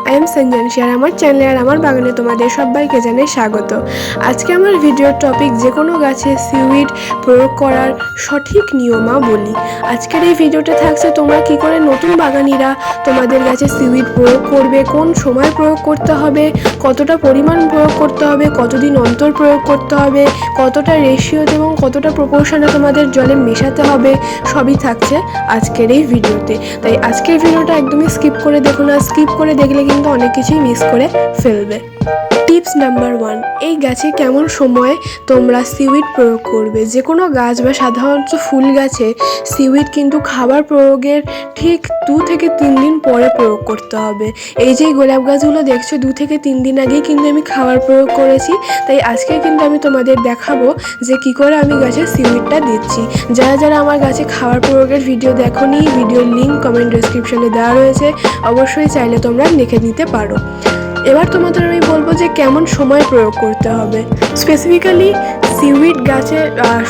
I am সঞ্জানসী আর আমার চ্যানেলে আর আমার বাগানে তোমাদের সবাইকে জানাই স্বাগত। আজকে আমার ভিডিওর টপিক যে কোনো গাছে সিউইড প্রয়োগ করার সঠিক নিয়মাবলী। আজকের এই ভিডিওতে থাকছে তোমরা কি করে নতুন বাগানিরা তোমাদের গাছে সিউইড প্রয়োগ করবে, কোন সময় প্রয়োগ করতে হবে, কতটা পরিমাণ প্রয়োগ করতে হবে, কতদিন অন্তর প্রয়োগ করতে হবে, কতটা রেশিওতে এবং কতটা প্রপোর্শনে তোমাদের জলে মেশাতে হবে, সবই থাকছে আজকের এই ভিডিওতে। তাই আজকের ভিডিওটা একদমই স্কিপ করে দেখো না, স্কিপ করে দেখলে কিন্তু অনেক কিছুই মিস করে ফেলবে। টিপস নাম্বার 1, এই গাছে কেমন সময় তোমরা সিউইড প্রয়োগ করবে। যে কোনো গাছ বা সাধারণত ফুল গাছে সিউইড কিন্তু খাবার প্রয়োগের ঠিক 2 থেকে 3 দিন পরে প্রয়োগ করতে হবে। এই যে গোলাপ গাছগুলো দেখছো 2 থেকে 3 দিন আগেই কিন্তু আমি খাবার প্রয়োগ করেছি। তাই আজকে কিন্তু আমি তোমাদের দেখাবো যে কি করে আমি গাছে সিউইডটা দিচ্ছি। যারা যারা আমার গাছে খাবার প্রয়োগের ভিডিও দেখোনি, ভিডিওর লিঙ্ক কমেন্ট ডেসক্রিপশনে দেওয়া রয়েছে, অবশ্যই চাইলে তোমরা দেখে নিতে পারো। এবার তোমাদের আমি বলবো যে কেমন সময় প্রয়োগ করতে হবে। স্পেসিফিক্যালি সিউইড গাছে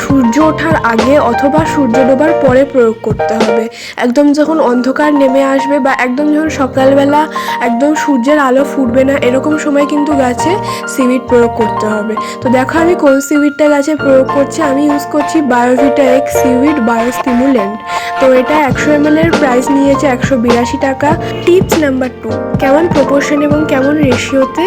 সূর্য ওঠার আগে অথবা সূর্য ডোবার পরে প্রয়োগ করতে হবে। একদম যখন অন্ধকার নেমে আসবে বা একদম যখন সকালবেলা একদম সূর্যের আলো ফুটবে না, এরকম সময় কিন্তু গাছে সিউইড প্রয়োগ করতে হবে। তো দেখো আমি কোন সিউইডটা গাছে প্রয়োগ করছি। আমি ইউজ করছি বায়োভিটা এক্স সিউইড বায়োস্টিমুল্যান্ট। তো এটা 100 ml এর প্রাইস নিয়েছে 182 টাকা। টিপস নাম্বার 2, কেমন প্রপোর্শন এবং কেমন রেশিওতে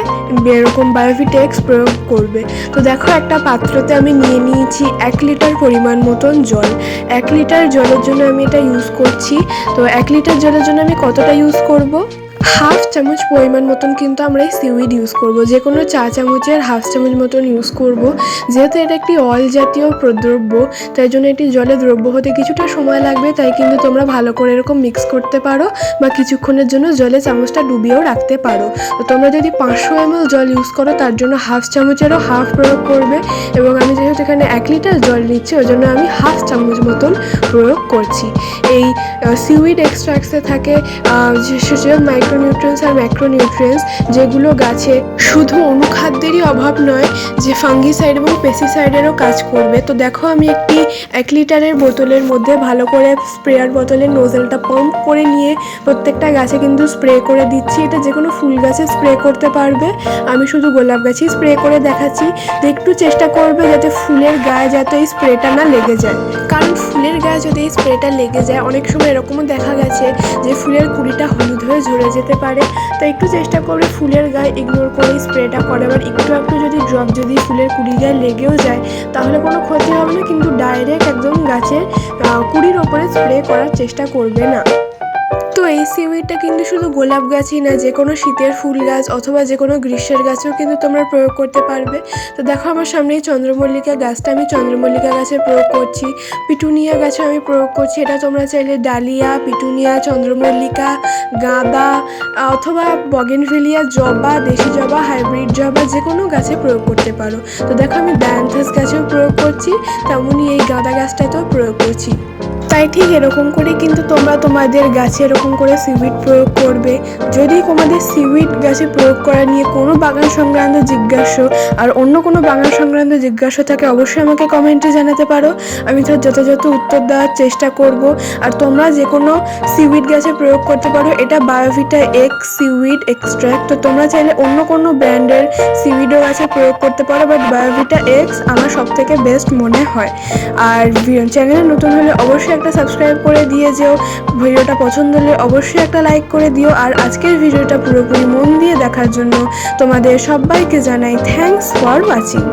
এরকম বায়োভিটা এক্স প্রয়োগ করবে। তো দেখো একটা পাত্রতে আমি নিয়ে নিয়েছি 1 লিটার পরিমাণ মতন জল। 1 লিটার জলের জন্য আমি এটা ইউজ করছি। তো 1 লিটার জলের জন্য আমি কতটা ইউজ করব, 1/2 চামচ পরিমাণ মতন কিন্তু আমরা এই সিউইড ইউজ করব। যে কোনো চা চামচের 1/2 চামচ মতন ইউজ করব। যেহেতু এটা একটি অয়েল জাতীয় দ্রব্য, তাই জন্য এটি জলে দ্রব্য হতে কিছুটা সময় লাগবে। তাই কিন্তু তোমরা ভালো করে এরকম মিক্স করতে পারো বা কিছুক্ষণের জন্য জলে চামচটা ডুবিয়েও রাখতে পারো। তো তোমরা যদি 500 ml জল ইউজ করো তার জন্য 1/2 চামচেরও 1/2 প্রয়োগ করবে। এবং আমি যেহেতু এখানে 1 লিটার জল নিচ্ছি ওই জন্য আমি 1/2 চামচ মতন প্রয়োগ করছি। এই সিউইড এক্সট্রাক্টসে থাকে সেসব মাইক্রোনিউট্রিয়েন্টস আর ম্যাক্রোনিউট্রিয়েন্টস, যেগুলো গাছে শুধু অনুখাদ্যেরই অভাব নয়, যে ফাঙ্গিসাইড এবং পেস্টিসাইডেরও কাজ করবে। তো দেখো আমি একটি 1 লিটারের বোতলের মধ্যে ভালো করে স্প্রেয়ার বোতলের নোজেলটা পাম্প করে নিয়ে প্রত্যেকটা গাছে কিন্তু স্প্রে করে দিচ্ছি। এটা যে কোনো ফুল গাছে স্প্রে করতে পারবে, আমি শুধু গোলাপ গাছেই স্প্রে করে দেখাচ্ছি। তো একটু চেষ্টা করবে যাতে ফুলের গায়ে যাতে এই স্প্রেটা না লেগে যায়, কারণ ফুলের গায়ে যদি এই স্প্রেটা লেগে যায় অনেক সময় এরকমও দেখা গেছে যে ফুলের কুড়িটা হলুদ হয়ে ঝরে যেতে পারে। তো একটু চেষ্টা করবে ফুলের গায়ে ইগনোর করে স্প্রেটা করে। আবার একটু যদি ড্রপ যদি ফুলের কুড়ি গায়ে লেগেও যায় তাহলে কোনো ক্ষতি হবে না, কিন্তু ডাইরেক্ট একদম গাছের কুড়ির ওপরে স্প্রে করার চেষ্টা করবে না। তো এই সিউইডটা কিন্তু শুধু গোলাপ গাছই না, যে কোনো শীতের ফুল গাছ অথবা যে কোনো গ্রীষ্মের গাছেও কিন্তু তোমরা প্রয়োগ করতে পারবে। তো দেখো আমার সামনে এই চন্দ্রমল্লিকা গাছটা, আমি চন্দ্রমল্লিকা গাছে প্রয়োগ করছি। পিটুনিয়া গাছে আমি প্রয়োগ করছি। এটা তোমরা চাইলে ডালিয়া, পিটুনিয়া, চন্দ্রমল্লিকা, গাঁদা অথবা বগেনভিলিয়া, জবা, দেশি জবা, হাইব্রিড জবা যে কোনো গাছে প্রয়োগ করতে পারো। তো দেখো আমি ডায়ান্থাস গাছেও প্রয়োগ করছি, তেমনই এই গাঁদা গাছটাতেও প্রয়োগ করছি। তাই ঠিক এরকম করে কিন্তু তোমরা তোমাদের গাছে এরকম করে সিউইড প্রয়োগ করবে। যদি তোমাদের সিউইড গাছে প্রয়োগ করা নিয়ে কোনো বাগান সংক্রান্ত জিজ্ঞাসা আর অন্য কোনো বাগান সংক্রান্ত জিজ্ঞাসা থাকে অবশ্যই আমাকে কমেন্টে জানাতে পারো, আমি তার যথাযথ উত্তর দেওয়ার চেষ্টা করব। আর তোমরা যে কোনো সিউইড গাছে প্রয়োগ করতে পারো। এটা বায়োভিটা এক্স সিউইড এক্সট্র্যাক্ট। তো তোমরা চাইলে অন্য কোনো ব্র্যান্ডের সিউইডও গাছে প্রয়োগ করতে পারো, বাট বায়োভিটা এক্স আমার সবথেকে বেস্ট মনে হয়। আর চ্যানেলে নতুন হলে অবশ্যই একটা সাবস্ক্রাইব করে দিয়ে যেও। ভিডিওটা পছন্দ হলে অবশ্যই একটা লাইক করে দিও। আর আজকের ভিডিওটা পুরোপুরি মন দিয়ে দেখার জন্য তোমাদের সবাইকে জানাই থ্যাঙ্কস ফর ওয়াচিং।